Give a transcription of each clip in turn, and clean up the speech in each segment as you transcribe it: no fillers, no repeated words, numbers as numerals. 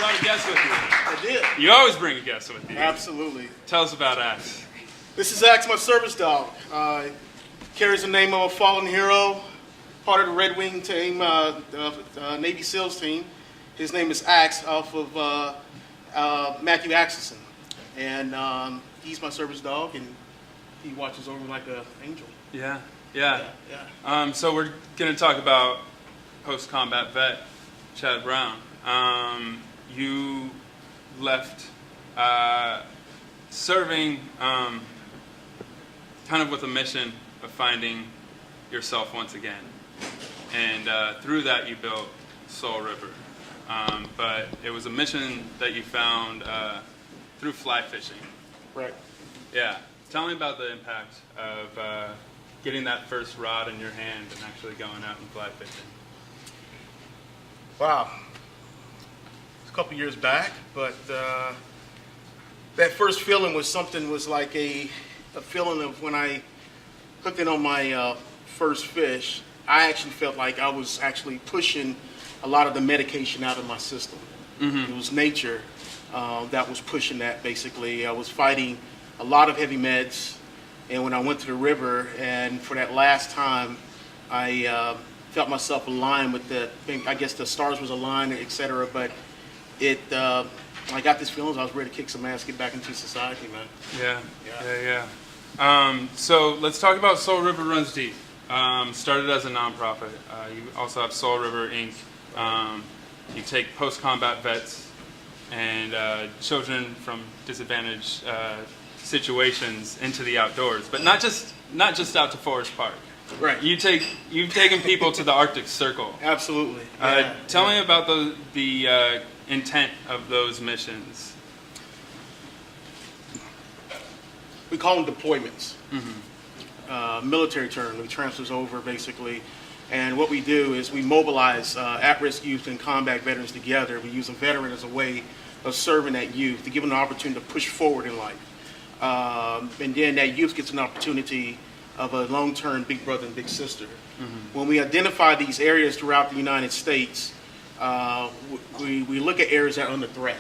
brought a guest with you. I did. You always bring a guest with you. Absolutely. Tell us about Axe. This is Axe, my service dog. Carries the name of a fallen hero, part of the Red Wing team, Navy SEALs team. His name is Axe, off of Matthew Axelson. And he's my service dog, and he watches over me like an angel. Yeah. So we're going to talk about post-combat vet Chad Brown. You left serving kind of with a mission of finding yourself once again. And through that you built Soul River. But it was a mission that you found through fly fishing. Right. Yeah. Tell me about the impact of getting that first rod in your hand and actually going out and fly fishing. Wow. It's a couple years back, but that first feeling was like a feeling of when I hooked in on my first fish. I actually felt like I was actually pushing a lot of the medication out of my system. Mm-hmm. It was nature that was pushing that, basically. I was fighting a lot of heavy meds, and when I went to the river, and for that last time, I felt myself aligned with I guess the stars was aligned, etc. But I got this feeling I was ready to kick some ass, get back into society, man. Yeah. So let's talk about Soul River Runs Deep. Started as a nonprofit. You also have Soul River Inc. You take post-combat vets and children from disadvantaged situations into the outdoors, but not just out to Forest Park. Right. You've taken people to the Arctic Circle. Absolutely. Tell me about the intent of those missions. We call them deployments. Mm-hmm. Military term. It transfers over, basically. And what we do is we mobilize at-risk youth and combat veterans together. We use a veteran as a way of serving that youth, to give them an opportunity to push forward in life. And then that youth gets an opportunity of a long-term big brother and big sister. Mm-hmm. When we identify these areas throughout the United States, we look at areas that are under threat.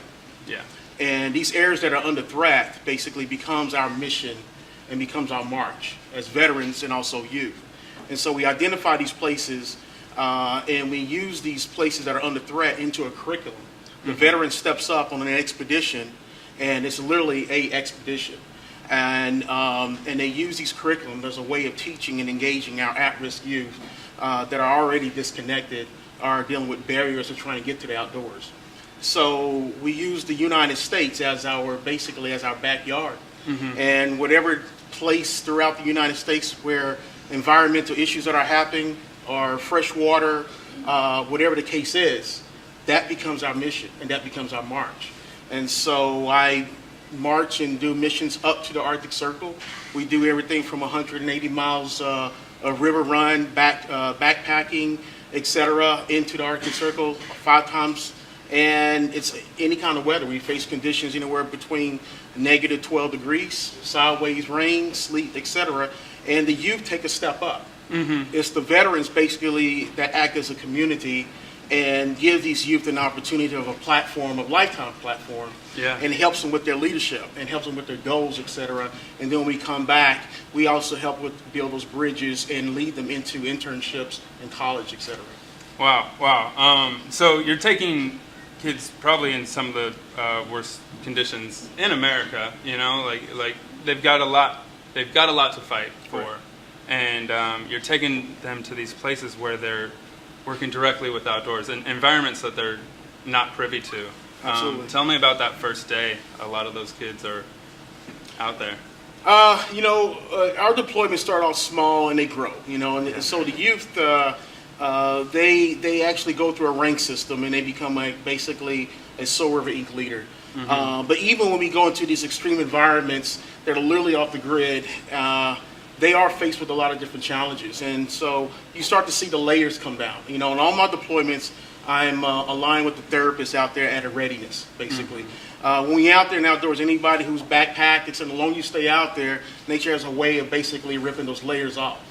Yeah. And these areas that are under threat basically becomes our mission and becomes our march as veterans and also youth. And so we identify these places and we use these places that are under threat into a curriculum. The veteran steps up on an expedition, and it's literally a expedition. And they use these curriculums as a way of teaching and engaging our at-risk youth that are already disconnected, are dealing with barriers of trying to get to the outdoors. So we use the United States as our backyard. Mm-hmm. And whatever place throughout the United States where environmental issues that are happening, or fresh water, whatever the case is, that becomes our mission and that becomes our march. And so I march and do missions up to the Arctic Circle. We do everything from 180 miles of river run, backpacking, etc., into the Arctic Circle 5 times. And it's any kind of weather. We face conditions anywhere between negative 12 degrees, sideways rain, sleet, etc. And the youth take a step up. Mm-hmm. It's the veterans basically that act as a community and give these youth an opportunity of a platform, a lifetime platform, and helps them with their leadership and helps them with their goals, etc. And then when we come back, we also help with build those bridges and lead them into internships in college, etc. Wow. So you're taking kids probably in some of the worst conditions in America. You know, like they've got a lot to fight for, right. And you're taking them to these places where they're working directly with outdoors and environments that they're not privy to. Tell me about that first day. A lot of those kids are out there. Our deployments start off small and they grow. And so the youth, they actually go through a rank system and they become basically a Soul River Inc. leader. Mm-hmm. But even when we go into these extreme environments that are literally off the grid, they are faced with a lot of different challenges. And so you start to see the layers come down. In all my deployments, I'm aligned with the therapists out there at a readiness, basically. Mm-hmm. When you're out there and outdoors, anybody who's backpacked, it's the longer you stay out there, nature has a way of basically ripping those layers off.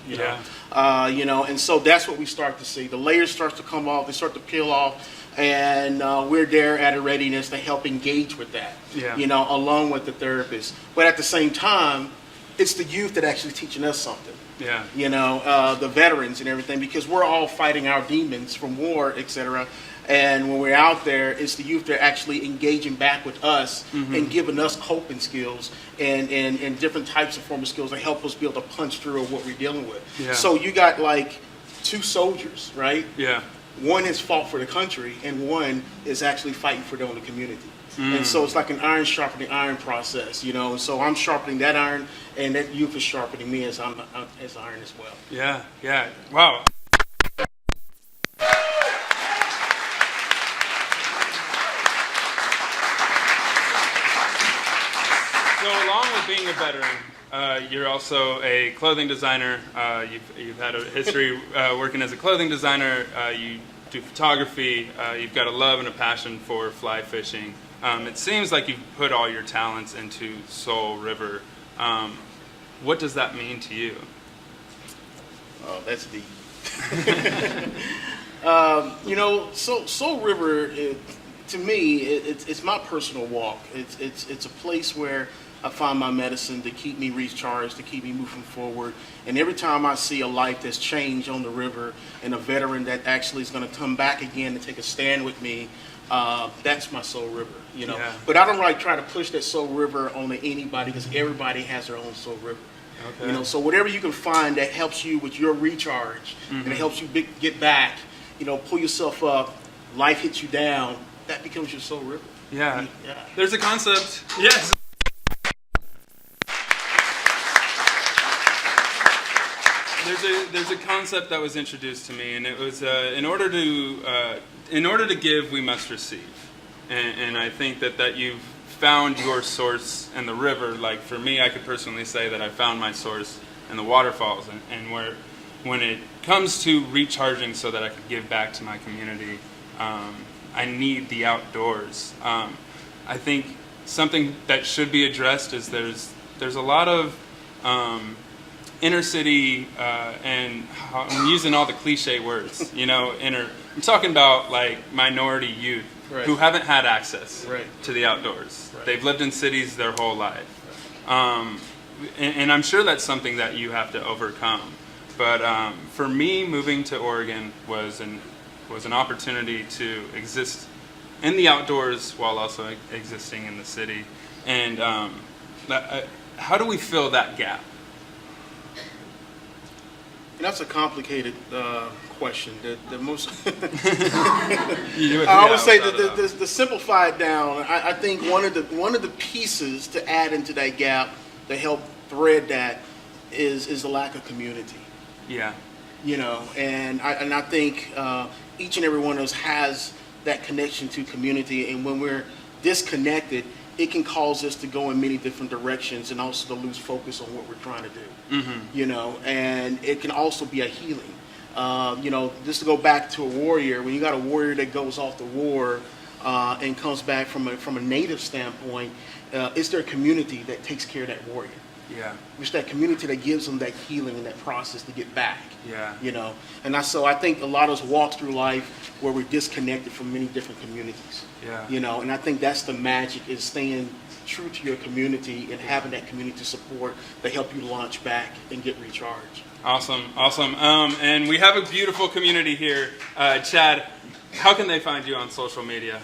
And so that's what we start to see. The layers start to come off, they start to peel off. And we're there at a readiness to help engage with that, Yeah. along with the therapist. But at the same time, it's the youth that actually teaching us something. Yeah. The veterans and everything, because we're all fighting our demons from war, etc. And when we're out there, it's the youth that are actually engaging back with us and giving us coping skills and different types of form of skills that help us be able to punch through what we're dealing with. Yeah. So you got like two soldiers, right? Yeah. One has fought for the country, and one is actually fighting for their own community. And so it's like an iron sharpening iron process, And so I'm sharpening that iron, and that youth is sharpening me as iron as well. Yeah. Yeah. Wow. So along with being a veteran, you're also a clothing designer. You've had a history working as a clothing designer. You do photography. You've got a love and a passion for fly fishing. It seems like you've put all your talents into Soul River. What does that mean to you? Oh, that's deep. Soul River, to me, it's my personal walk. It's a place where I find my medicine to keep me recharged, to keep me moving forward. And every time I see a life that's changed on the river and a veteran that actually is going to come back again and take a stand with me, that's my Soul River, Yeah. But I don't like try to push that Soul River onto anybody, because everybody has their own Soul River. Okay. So whatever you can find that helps you with your recharge and it helps you get back, pull yourself up, life hits you down, that becomes your Soul River. Yeah. Yeah. There's a concept. Yes. There's a concept that was introduced to me, and it was in order to give, we must receive, and I think that you've found your source in the river. Like for me, I could personally say that I found my source in the waterfalls, and when it comes to recharging so that I could give back to my community, I need the outdoors. I think something that should be addressed is there's a lot of inner city, and I'm using all the cliche words, I'm talking about like minority youth who haven't had access to the outdoors. Right. They've lived in cities their whole life. And I'm sure that's something that you have to overcome. But for me, moving to Oregon was an opportunity to exist in the outdoors while also existing in the city. And how do we fill that gap? And that's a complicated question. The most I would say that the simplify it down. I think one of the pieces to add into that gap to help thread that is the lack of community. Yeah. And I think each and every one of us has that connection to community, and when we're disconnected, it can cause us to go in many different directions and also to lose focus on what we're trying to do. And it can also be a healing. Just to go back to a warrior, when you got a warrior that goes off the war and comes back from a native standpoint, it's their community that takes care of that warrior. Yeah. It's that community that gives them that healing and that process to get back. Yeah. And I think a lot of us walk through life where we're disconnected from many different communities. Yeah. And I think that's the magic, is staying true to your community and having that community support to help you launch back and get recharged. Awesome. And we have a beautiful community here. Chad, how can they find you on social media?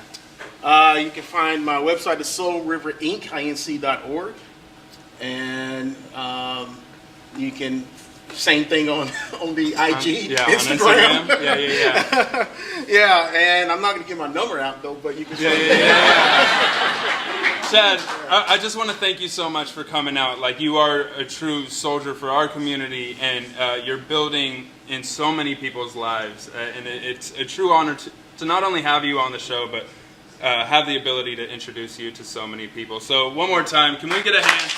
You can find my website at soulriverinc.org. And you can, same thing on the IG, Instagram. On Instagram. Yeah. Yeah, and I'm not going to give my number out though, but you can. Chad, I just want to thank you so much for coming out. Like, you are a true soldier for our community, and you're building in so many people's lives. And it's a true honor to not only have you on the show, but have the ability to introduce you to so many people. So one more time, can we get a hand?